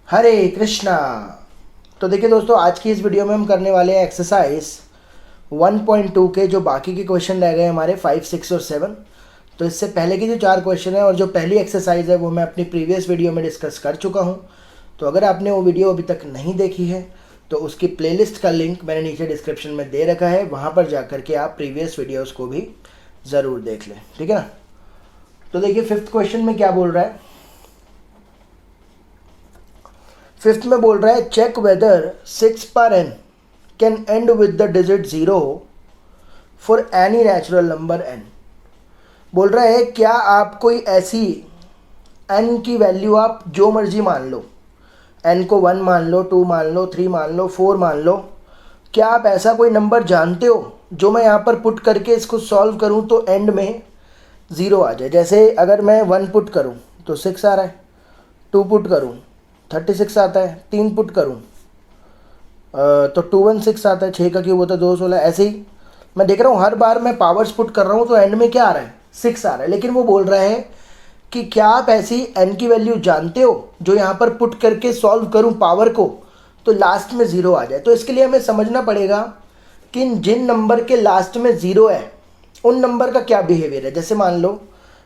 हरे कृष्णा। तो देखिए दोस्तों, आज की इस वीडियो में हम करने वाले हैं एक्सरसाइज 1.2 के जो बाकी के क्वेश्चन रह गए हमारे 5, 6 और 7। तो इससे पहले के जो 4 क्वेश्चन है और जो पहली एक्सरसाइज है वो मैं अपनी प्रीवियस वीडियो में डिस्कस कर चुका हूँ। तो अगर आपने वो वीडियो अभी तक नहीं देखी है तो उसकी प्लेलिस्ट का लिंक मैंने नीचे डिस्क्रिप्शन में दे रखा है, वहाँ पर जा कर के आप प्रीवियस वीडियोज़ को भी ज़रूर देख लें, ठीक है ना। तो देखिए फिफ्थ क्वेश्चन में क्या बोल रहा है। फिफ्थ में बोल रहा है चेक वेदर 6 पर n can and with the digit 0 for any natural number n। बोल रहा है क्या आप कोई ऐसी n की वैल्यू आप जो मर्जी मान लो, n को 1 मान लो, 2 मान लो, 3 मान लो, 4 मान लो, क्या आप ऐसा कोई नंबर जानते हो जो मैं यहाँ पर पुट करके इसको सॉल्व करूँ तो एंड में 0 आ जाए। जैसे अगर मैं 1 पुट करूँ तो 6 आ रहा है, 2 पुट करूँ 36 आता है, 3 पुट करूँ तो 216 आता है, 6 का क्यूब होता है 216। ऐसे ही मैं देख रहा हूँ हर बार मैं पावर्स पुट कर रहा हूँ तो एंड में क्या आ रहा है, 6 आ रहा है। लेकिन वो बोल रहा है कि क्या आप ऐसी n की वैल्यू जानते हो जो यहाँ पर पुट करके सॉल्व करूँ पावर को तो लास्ट में 0 आ जाए। तो इसके लिए हमें समझना पड़ेगा कि जिन नंबर के लास्ट में 0 है उन नंबर का क्या बिहेवियर है। जैसे मान लो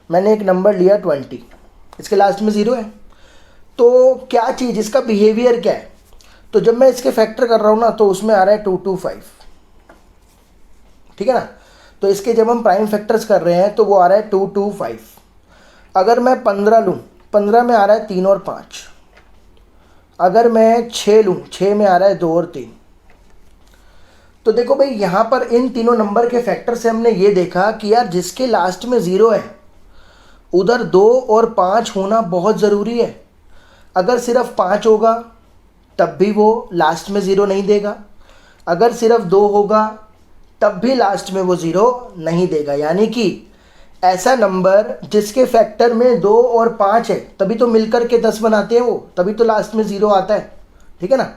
मैंने एक नंबर लिया 20, इसके लास्ट में 0 है, तो क्या चीज़ इसका बिहेवियर क्या है। तो जब मैं इसके फैक्टर कर रहा हूँ ना तो उसमें आ रहा है 225, ठीक है ना। तो इसके जब हम प्राइम फैक्टर्स कर रहे हैं तो वो आ रहा है 225। अगर मैं 15 लूँ, 15 में आ रहा है 3 और 5। अगर मैं 6 लूँ, 6 में आ रहा है 2 और 3। तो देखो भाई यहाँ पर इन तीनों नंबर के फैक्टर से हमने ये देखा कि यार जिसके लास्ट में 0 है उधर 2 और 5 होना बहुत ज़रूरी है। अगर सिर्फ 5 होगा तब भी वो लास्ट में 0 नहीं देगा, अगर सिर्फ 2 होगा तब भी लास्ट में वो 0 नहीं देगा। यानी कि ऐसा नंबर जिसके फैक्टर में 2 और 5 है तभी तो मिलकर के 10 बनाते हैं वो, तभी तो लास्ट में 0 आता है, ठीक है ना।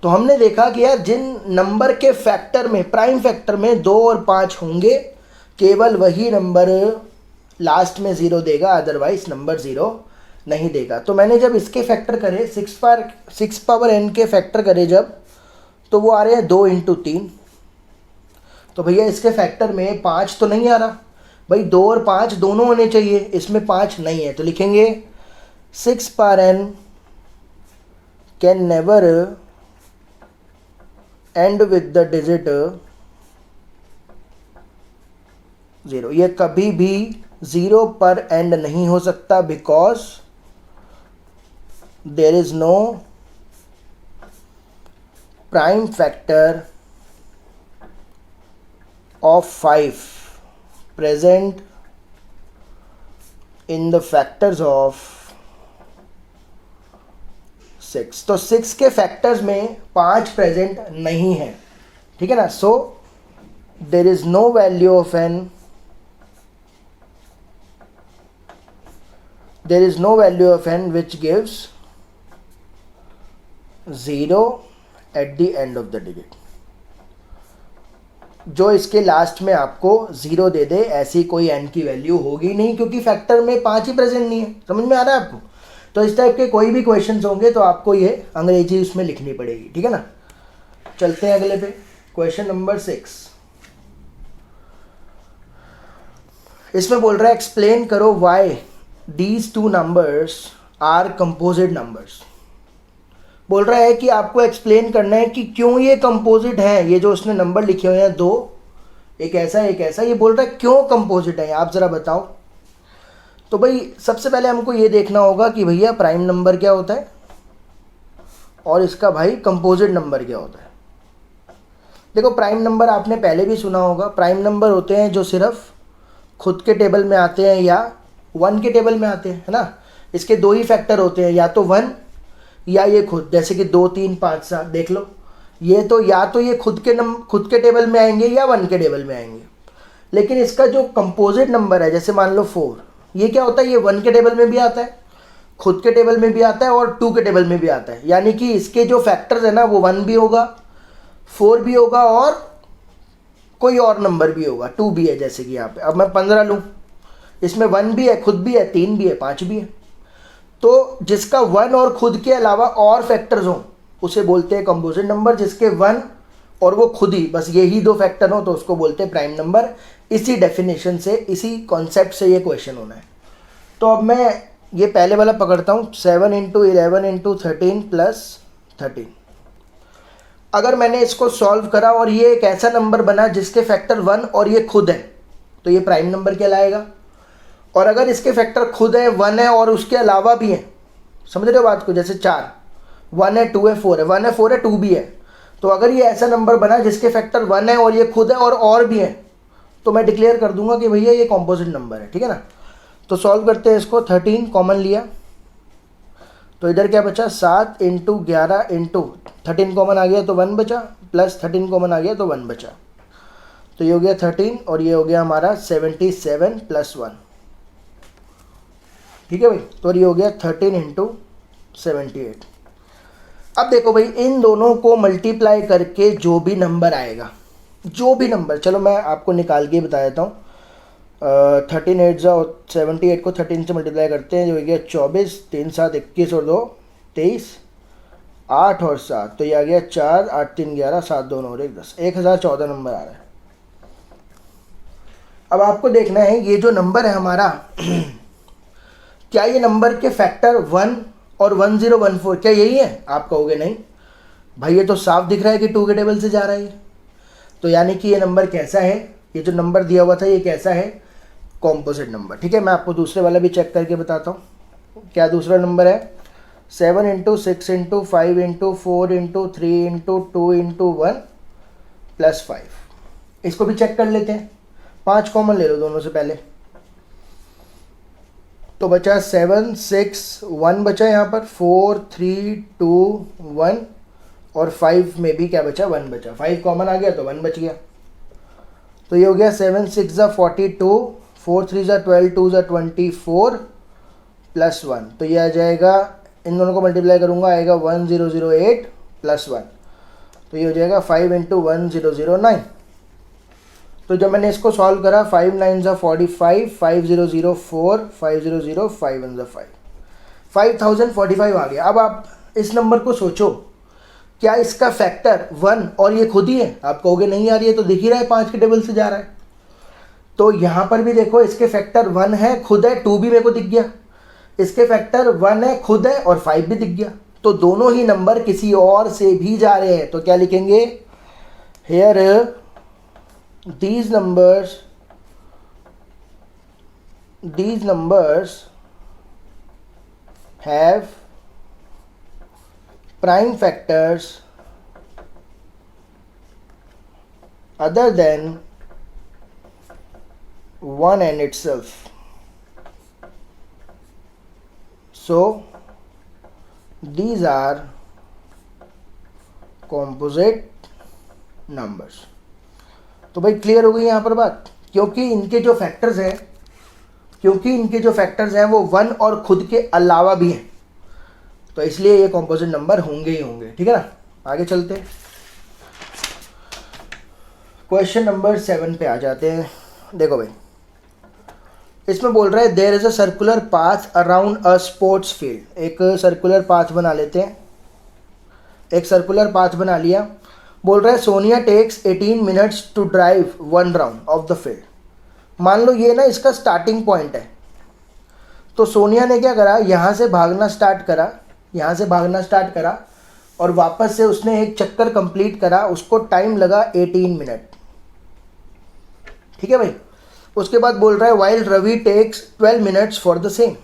तो हमने देखा कि यार जिन नंबर के फैक्टर में, प्राइम फैक्टर में 2 और 5 होंगे केवल वही नंबर लास्ट में 0 देगा, अदरवाइज नंबर 0 नहीं देगा। तो मैंने जब इसके फैक्टर करे 6 पावर n के फैक्टर करे जब, तो वो आ रहे हैं 2 इंटू 3। तो भैया इसके फैक्टर में 5 तो नहीं आ रहा भाई, 2 और 5 दोनों होने चाहिए, इसमें 5 नहीं है। तो लिखेंगे 6 power n can never and with the digit 0। ये कभी भी 0 पर एंड नहीं हो सकता because there is no prime factor of 5 present in the factors of 6। तो 6 के फैक्टर्स में 5 प्रेजेंट नहीं है, ठीक है ना। सो there is no value of n, there is no value of n which gives 0 at the end of the digit. जो इसके लास्ट में आपको 0 दे दे ऐसी कोई n की वैल्यू होगी नहीं, क्योंकि फैक्टर में 5 ही प्रेजेंट नहीं है। समझ में आ रहा है आपको। तो इस टाइप के कोई भी क्वेश्चंस होंगे तो आपको ये अंग्रेजी उसमें लिखनी पड़ेगी, ठीक है ना। चलते हैं अगले पे, क्वेश्चन नंबर 6। इसमें बोल रहा है एक्सप्लेन करो why these 2 numbers are composite numbers. बोल रहा है कि आपको एक्सप्लेन करना है कि क्यों ये कंपोजिट है। ये जो उसने नंबर लिखे हुए हैं 2, एक ऐसा एक ऐसा, ये बोल रहा है क्यों कंपोजिट है, आप ज़रा बताओ। तो भाई सबसे पहले हमको ये देखना होगा कि भैया प्राइम नंबर क्या होता है और इसका भाई कंपोजिट नंबर क्या होता है। देखो प्राइम नंबर आपने पहले भी सुना होगा, प्राइम नंबर होते हैं जो सिर्फ खुद के टेबल में आते हैं या 1 के टेबल में आते हैं, है ना। इसके 2 ही फैक्टर होते हैं, या तो 1 या ये खुद। जैसे कि 2, 3, 5, 7 देख लो, ये तो या तो ये खुद के टेबल में आएंगे या 1 के टेबल में आएंगे। लेकिन इसका जो कंपोजिट नंबर है, जैसे मान लो 4, ये क्या होता है, ये 1 के टेबल में भी आता है, खुद के टेबल में भी आता है और 2 के टेबल में भी आता है। यानी कि इसके जो फैक्टर्स है ना वो 1 भी होगा, 4 भी होगा और कोई और नंबर भी होगा, 2 भी है। जैसे कि यहाँ पे अब मैं 15 लूँ, इसमें 1 भी है, खुद भी है, 3 भी है, 5 भी है। तो जिसका वन और खुद के अलावा और फैक्टर्स हों उसे बोलते हैं कंपोजिट नंबर। जिसके वन और वो खुद ही बस यही दो फैक्टर हो तो उसको बोलते हैं प्राइम नंबर। इसी डेफिनेशन से, इसी कॉन्सेप्ट से ये क्वेश्चन होना है। तो अब मैं ये पहले वाला पकड़ता हूँ, 7 इंटू 11 इंटू 13 प्लस 13। अगर मैंने इसको सॉल्व करा और ये एक ऐसा नंबर बना जिसके फैक्टर 1 और ये खुद है तो ये प्राइम नंबर कहलाएगा। और अगर इसके फैक्टर खुद है, 1 है और उसके अलावा भी है, समझ रहे हो बात को, जैसे 4, 1 है, 2 है, 4 है, 1 है, 4 है, 2 भी है, तो अगर ये ऐसा नंबर बना जिसके फैक्टर 1 है और ये खुद है और भी है तो मैं डिक्लेयर कर दूंगा कि भैया ये कॉम्पोजिट नंबर है। ठीक है ना। तो सॉल्व करते हैं इसको। 13 कॉमन लिया तो इधर क्या बचा, 7 इंटू 11 इंटू 13 कॉमन आ गया तो 1 बचा, प्लस 13 कॉमन आ गया तो 1 बचा। तो ये हो गया 13 और ये हो गया हमारा 77 प्लस 1। ठीक है भाई। तो ये हो गया 13 इंटू 78। अब देखो भाई, इन दोनों को मल्टीप्लाई करके जो भी नंबर आएगा, जो भी नंबर, चलो मैं आपको निकाल के बता देता हूँ। 13 8 78 को 13 से मल्टीप्लाई करते हैं जो हो गया 24, 3 7 21 और 2 23, 8 और 7 तो ये आ गया 4, 8 3 11, 7 2 9 और 1 10, 1014 नंबर आ रहा है। अब आपको देखना है ये जो नंबर है हमारा क्या ये नंबर के फैक्टर 1 और 1014 क्या यही है? आप कहोगे नहीं भाई, ये तो साफ दिख रहा है कि 2 के टेबल से जा रहा है। तो यानी कि ये नंबर कैसा है, ये जो नंबर दिया हुआ था ये कैसा है, कॉम्पोजिट नंबर। ठीक है, मैं आपको दूसरे वाला भी चेक करके बताता हूँ। क्या दूसरा नंबर है, 7 into 6 into 5 into 4 into 3 into 2 into 1 plus 5। इसको भी चेक कर लेते हैं। 5 कॉमन ले लो दोनों से पहले, तो बचा 7 6 1 बचा यहाँ पर, 4 3 2 1 और 5 में भी क्या बचा, 1 बचा। 5 कॉमन आ गया तो 1 बच गया। तो ये हो गया 7 6 ज़ा 42, 4 3 ज़ा 12, 2 ज़ा 24 प्लस 1। तो ये आ जाएगा, इन दोनों को मल्टीप्लाई करूँगा आएगा 1008 प्लस 1। तो ये हो जाएगा 5 इंटू 1009। तो जब मैंने इसको सॉल्व करा, 5 9 ज़ा 45, 5004, 500, 5 1 ज़ा 5, 5045 आ गया। अब आप इस नंबर को सोचो, क्या इसका फैक्टर 1 और ये खुद ही है? आप कहोगे नहीं यार, ये तो दिख ही रहा है 5 के टेबल से जा रहा है। तो यहाँ पर भी देखो, इसके फैक्टर 1 है, खुद है, 2 भी मेरे को दिख गया। इसके फैक्टर 1 है, खुद है और 5 भी दिख गया। तो दोनों ही नंबर किसी और से भी जा रहे हैं। तो क्या लिखेंगे, hair these numbers have prime factors other than 1 and itself. So these are composite numbers. तो भाई क्लियर हो गई यहाँ पर बात, क्योंकि इनके जो फैक्टर्स हैं वो 1 और खुद के अलावा भी हैं, तो इसलिए ये कॉम्पोजिट नंबर होंगे ही होंगे। ठीक है ना। आगे चलते हैं, क्वेश्चन नंबर 7 पे आ जाते हैं। देखो भाई, इसमें बोल रहा है there is a circular path around a sports field. एक सर्कुलर पाथ बना लेते हैं। एक सर्कुलर पाथ बना लिया। बोल रहा है Sonia takes 18 minutes to drive 1 round of the field. मान लो ये ना इसका स्टार्टिंग पॉइंट है। तो सोनिया ने क्या करा, यहाँ से भागना स्टार्ट करा और वापस से उसने एक चक्कर कंप्लीट करा। उसको टाइम लगा 18 मिनट। ठीक है भाई। उसके बाद बोल रहा है while Ravi takes 12 minutes for the same.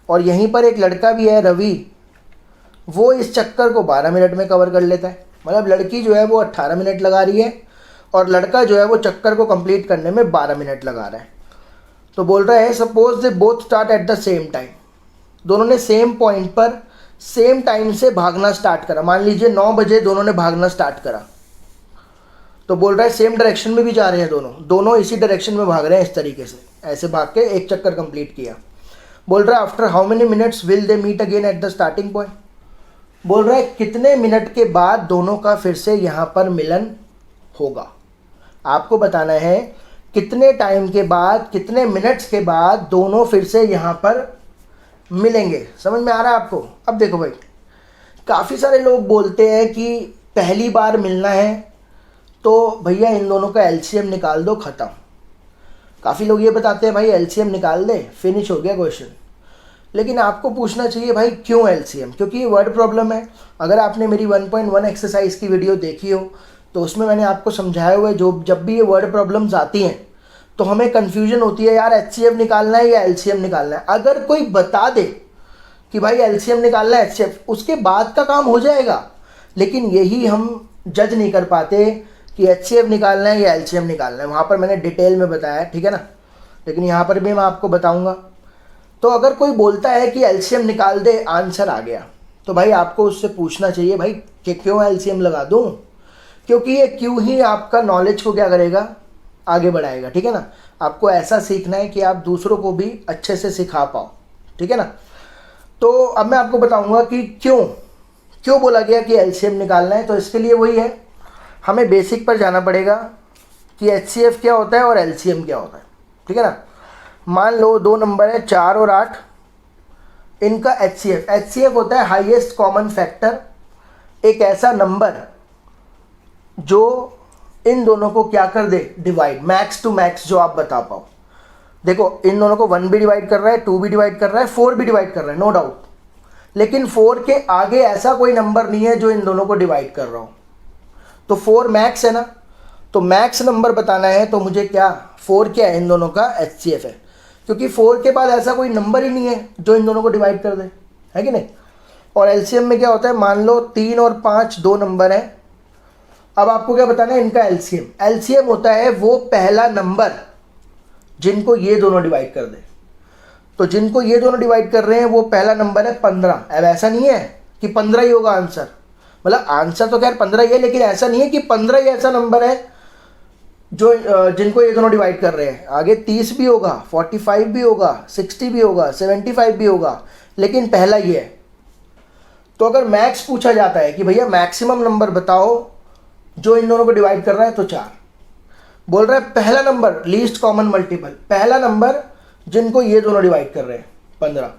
और यहीं पर एक लड़का भी है रवि, वो इस चक्कर को 12 मिनट में कवर कर लेता है। मतलब लड़की जो है वो 18 मिनट लगा रही है और लड़का जो है वो चक्कर को कंप्लीट करने में 12 मिनट लगा रहा है। तो बोल रहा है suppose they both start at the same time. दोनों ने सेम पॉइंट पर सेम टाइम से भागना स्टार्ट करा। मान लीजिए 9 बजे दोनों ने भागना स्टार्ट करा। तो बोल रहा है सेम डायरेक्शन में भी जा रहे हैं, दोनों इसी डायरेक्शन में भाग रहे हैं। इस तरीके से ऐसे भाग के एक चक्कर कंप्लीट किया। बोल रहा है after how many minutes will they meet again at the starting point. बोल रहा है कितने मिनट के बाद दोनों का फिर से यहाँ पर मिलन होगा। आपको बताना है कितने टाइम के बाद, कितने मिनट्स के बाद दोनों फिर से यहाँ पर मिलेंगे। समझ में आ रहा है आपको? अब देखो भाई, काफ़ी सारे लोग बोलते हैं कि पहली बार मिलना है तो भैया इन दोनों का एलसीएम निकाल दो, ख़त्म। काफ़ी लोग ये बताते हैं भाई एलसीएम निकाल दे, फिनिश हो गया क्वेश्चन। लेकिन आपको पूछना चाहिए भाई क्यों एलसीएम? क्योंकि ये वर्ड प्रॉब्लम है। अगर आपने मेरी 1.1 एक्सरसाइज की वीडियो देखी हो तो उसमें मैंने आपको समझाया हुआ है, जो जब भी ये वर्ड प्रॉब्लम्स आती हैं तो हमें कन्फ्यूजन होती है यार एचसीएफ निकालना है या एलसीएम निकालना है। अगर कोई बता दे कि भाई एलसीएम निकालना है एचसीएफ, उसके बाद का काम हो जाएगा। लेकिन यही हम जज नहीं कर पाते कि एचसीएफ निकालना है या एलसीएम निकालना है। वहाँ पर मैंने डिटेल में बताया, ठीक है ना, लेकिन यहाँ पर भी मैं आपको बताऊँगा। तो अगर कोई बोलता है कि एलसीएम निकाल दे, आंसर आ गया, तो भाई आपको उससे पूछना चाहिए भाई कि क्यों एलसीएम लगा दूँ, क्योंकि ये क्यों ही आपका नॉलेज को क्या करेगा, आगे बढ़ाएगा। ठीक है ना, आपको ऐसा सीखना है कि आप दूसरों को भी अच्छे से सिखा पाओ। ठीक है ना, तो अब मैं आपको बताऊंगा कि क्यों बोला गया कि एलसीएम निकालना है। तो इसके लिए वही है, हमें बेसिक पर जाना पड़ेगा कि एचसीएफ क्या होता है और एलसीएम क्या होता है। ठीक है ना, मान लो दो नंबर है 4 और 8, इनका एचसीएफ होता है हाईएस्ट कॉमन फैक्टर, एक ऐसा नंबर जो इन दोनों को क्या कर दे, डिवाइड, मैक्स टू मैक्स जो आप बता पाओ। देखो इन दोनों को 1 भी डिवाइड कर रहा है, 2 भी डिवाइड कर रहा है, 4 भी डिवाइड कर रहा है, नो डाउट। लेकिन 4 के आगे ऐसा कोई नंबर नहीं है जो इन दोनों को डिवाइड कर रहा हो। तो 4 मैक्स है ना, तो मैक्स नंबर बताना है तो मुझे क्या, 4 क्या है, इन दोनों का एचसीएफ है, क्योंकि 4 के बाद ऐसा कोई नंबर ही नहीं है जो इन दोनों को डिवाइड कर दे, है कि नहीं। और एलसीएम में क्या होता है, मान लो 3 और 5 दो नंबर हैं। अब आपको क्या बताना है, इनका एलसीएम। एलसीएम होता है वो पहला नंबर जिनको ये दोनों डिवाइड कर दे। तो जिनको ये दोनों डिवाइड कर रहे हैं वो पहला नंबर है 15। अब ऐसा नहीं है कि 15 ही होगा आंसर, मतलब आंसर तो खैर 15 ही है, लेकिन ऐसा नहीं है कि 15 ही ऐसा नंबर है जो जिनको ये दोनों डिवाइड कर रहे हैं। आगे 30 भी होगा, 45 भी होगा, 60 भी होगा, 75 भी होगा, लेकिन पहला ये है। तो अगर मैक्स पूछा जाता है कि भैया मैक्सिमम नंबर बताओ जो इन दोनों को डिवाइड कर रहा है, तो 4 बोल रहा है। पहला नंबर लीस्ट कॉमन मल्टीपल, पहला नंबर जिनको ये दोनों डिवाइड कर रहे हैं 15।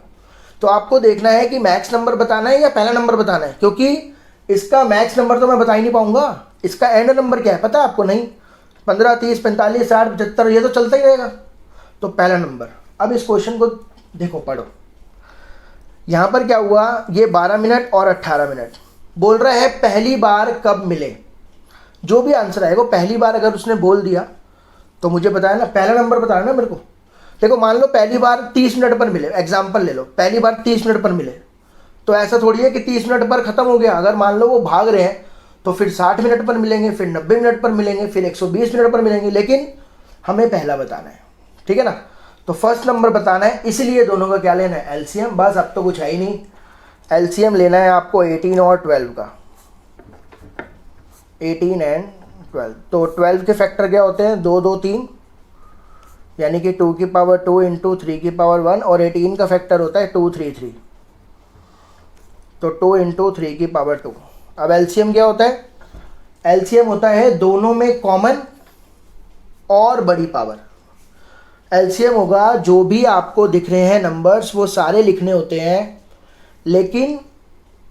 तो आपको देखना है कि मैक्स नंबर बताना है या पहला नंबर बताना है, क्योंकि इसका मैक्स नंबर तो मैं बता ही नहीं पाऊंगा। इसका एंड नंबर क्या है पता है आपको? नहीं, 15, 30, 45, 60, 75 ये तो चलता ही रहेगा। तो पहला नंबर। अब इस क्वेश्चन को देखो, पढ़ो। यहाँ पर क्या हुआ, ये 12 मिनट और 18 मिनट बोल रहा है पहली बार कब मिले। जो भी आंसर आएगा पहली बार अगर उसने बोल दिया तो मुझे बताया ना, पहला नंबर बताया ना मेरे को। देखो मान लो पहली बार 30 मिनट पर मिले, एग्जाम्पल ले लो, पहली बार 30 मिनट पर मिले, तो ऐसा थोड़ी है कि 30 मिनट पर ख़त्म हो गया। अगर मान लो वो भाग रहे हैं तो फिर 60 मिनट पर मिलेंगे, फिर 90 मिनट पर मिलेंगे, फिर 120 मिनट पर मिलेंगे, लेकिन हमें पहला बताना है। ठीक है ना, तो फर्स्ट नंबर बताना है, इसलिए दोनों का क्या लेना है, एलसीएम। बस अब तो कुछ है ही नहीं, एलसीएम लेना है आपको 18 और 12 का, 18 एंड 12। तो 12 के फैक्टर क्या होते हैं, 2, 2, 3, यानी कि 2 की पावर 2 इंटू 3 की पावर 1, और 18 का फैक्टर होता है 2, 3, 3, तो 2 इंटू 3 की पावर 2। अब एलसीएम क्या होता है, एलसीएम होता है दोनों में कॉमन और बड़ी पावर। एलसीएम होगा जो भी आपको दिख रहे हैं नंबर्स वो सारे लिखने होते हैं, लेकिन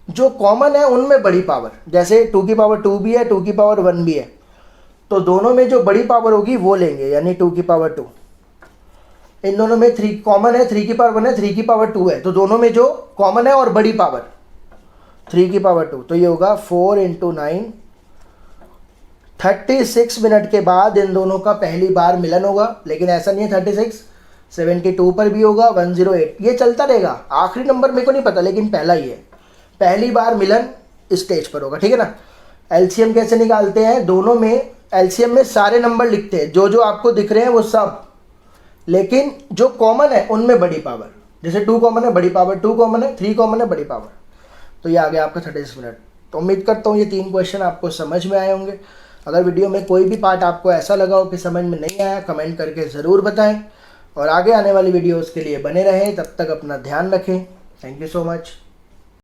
जो कॉमन है उनमें बड़ी पावर, जैसे 2 की पावर 2 भी है, 2 की पावर 1 भी है, तो दोनों में जो बड़ी पावर होगी वो लेंगे, यानी 2 की पावर 2। इन दोनों में 3 कॉमन है, 3 की पावर 1 है, 3 की पावर 2 है, तो दोनों में जो कॉमन है और बड़ी पावर 3 की पावर 2, तो ये होगा 4 इंटू 9। 36 मिनट के बाद इन दोनों का पहली बार मिलन होगा, लेकिन ऐसा नहीं है 36, 72 पर भी होगा, 108, ये चलता रहेगा। आखिरी नंबर मेरे को नहीं पता, लेकिन पहला ही है, पहली बार मिलन स्टेज पर होगा। ठीक है ना, एलसीएम कैसे निकालते हैं, दोनों में एलसीएम में सारे नंबर लिखते हैं, जो जो आपको दिख रहे हैं वो सब, लेकिन जो कॉमन है उनमें बड़ी पावर, जैसे 2 कॉमन है बड़ी पावर, 2 कॉमन है, 3 कॉमन है बड़ी पावर। तो ये आ गया आपका 36 मिनट। तो उम्मीद करता हूँ ये 3 क्वेश्चन आपको समझ में आए होंगे। अगर वीडियो में कोई भी पार्ट आपको ऐसा लगा हो कि समझ में नहीं आया, कमेंट करके ज़रूर बताएं, और आगे आने वाली वीडियोज़ के लिए बने रहें। तब तक अपना ध्यान रखें। Thank you so much.